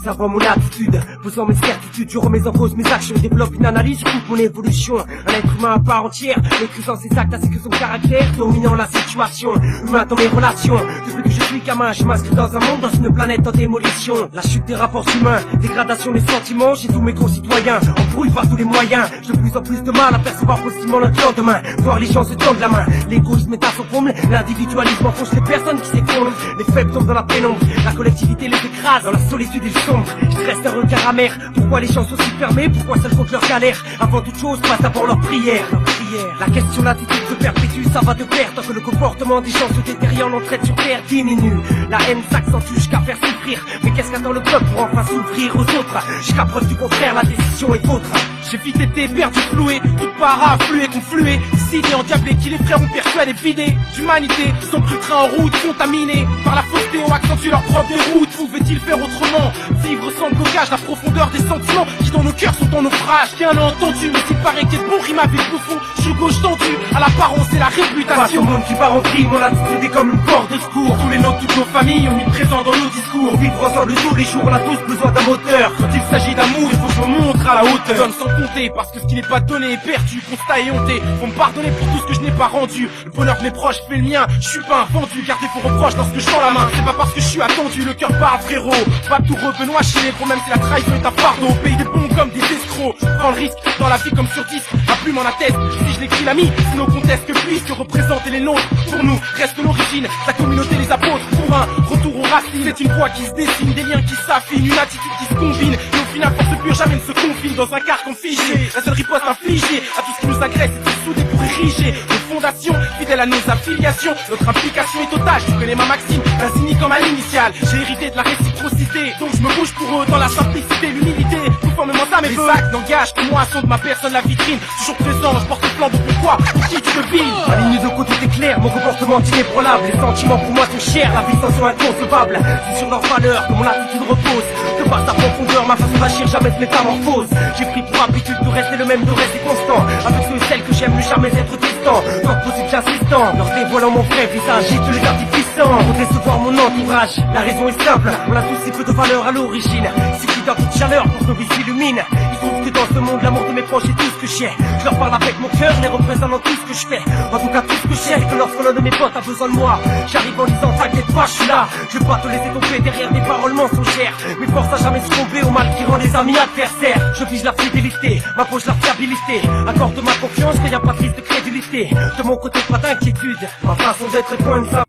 observant mon attitude, posant mes certitudes, je remets en cause mes actions, développe une analyse, coupe mon évolution. Un être humain à part entière, maîtrisant ses actes ainsi que son caractère, dominant la situation, humain dans mes relations. Depuis que je suis gamin, je m'inscris dans un monde, dans une planète en démolition. La chute des rapports humains, dégradation des sentiments chez tous mes concitoyens, embrouille par tous les moyens. J'ai de plus en plus de mal à percevoir positivement notre lendemain, voir les gens se tendent la main. L'égoïsme est à son comble, l'individualisme enfonce les personnes qui s'effondrent. Les faibles tombent dans la pénombre, la collectivité les écrase, dans la solitude ils sombrent. Je reste un regard amer, pourquoi les gens sont si fermés, pourquoi seuls comptent leur galère. Avant toute chose, passe d'abord leur prière. La question d'attitude se perpétue, ça va de pair, tant que le comportement des gens se détériore, l'entraide sur terre diminue. La haine s'accentue jusqu'à faire souffrir, mais qu'est-ce qu'attend le peuple pour enfin s'ouvrir aux autres? Jusqu'à preuve du contraire, la décision est vôtre. J'ai vite été perdu, floué, toute part a afflué, conflué, décidé, endiablé, qui les frères ont persuadé, vidé d'humanité, sont plus train en route, contaminés par la fausseté, ont accentué leur propre déroute. Pouvaient-ils faire autrement? Vivre sans blocage, la profondeur des sentiments qui dans nos cœurs sont en naufrage. Bien entendu, mais il paraît qu'il y a de bons rimes avec profond. Je suis gauche tendu, à l'apparence et la réputation. Face au monde qui part en crime, mon attitude est comme une corde de secours. Tous les noms, toutes nos familles ont mis présent dans nos discours. Vivre ensemble tous les jours, on a tous besoin d'un moteur. Quand il s'agit d'amour, il faut que je me montre à la hauteur. Donne sans compter, parce que ce qui n'est pas donné est perdu. Constat et honté, faut me pardonner pour tout ce que je n'ai pas rendu. Le bonheur de mes proches fait le mien, je suis pas un vendu. Gardez vos reproches lorsque je tends la main. C'est pas parce que je suis attendu, le cœur parle frérot. Pas tout Benoît chez les gros, même si la trahison est un fardeau. Au pays des bons comme des escrocs. Je prends le risque, dans la vie comme sur disque. Ma plume en atteste, si je l'écris l'ami, sinon conteste que puisse représenter les nôtres. Pour nous, reste l'origine, la communauté, les apôtres. Pour un retour aux racines, c'est une voie qui se dessine, des liens qui s'affinent, une attitude qui se combine. Et au final, force pure, jamais ne se confine dans un carcan figé. La seule riposte infligée à tout ce qui nous agresse est de se souder pour ériger nos fondations, fidèles à nos affiliations. Notre implication est totale, tu connais ma maxime, insigne comme à l'initiale. J'ai hérité de la réciprocité, donc je me bouge pour eux dans la simplicité, l'humilité. Conformément à mes actes n'engagent que moi, sont de ma personne la vitrine. Toujours présent, je porte le flambeau, pourquoi? Pour qui tu devines? Ma ligne de côté est claire, mon comportement inébranlable. Les sentiments pour moi sont chers, la vie sont inconcevable. C'est sur leur valeur que mon attitude repose. De par sa profondeur, ma façon d'agir jamais se métamorphose. J'ai pris pour habitude de rester le même, de rester constant. Avec ceux et celles que j'aime, ne jamais être distant. Quand possible j'insistant, leur dévoilant mon vrai visage, j'ai tous les artifices pour décevoir mon entourage. La raison est simple, on a tous si peu de valeur à l'origine. Suffit d'un peu de chaleur pour que nos vies s'illuminent. Ils trouvent que dans ce monde, l'amour de mes proches est tout ce que j'ai. Je leur parle avec mon cœur, les représentant tout ce que je fais. En tout cas tout ce que j'ai, c'est que lorsque l'un de mes potes a besoin de moi, j'arrive en disant t'inquiète pas, je suis là. Je vais pas te laisser tomber derrière des paroles mensongères. Mes forces à jamais succomber au mal qui rend les amis adversaires. Je vise la fidélité, m'approche la fiabilité. Accorde ma confiance qu'il n'y a pas de risque de crédulité. De mon côté pas d'inquiétude, ma façon d'être est point de ça.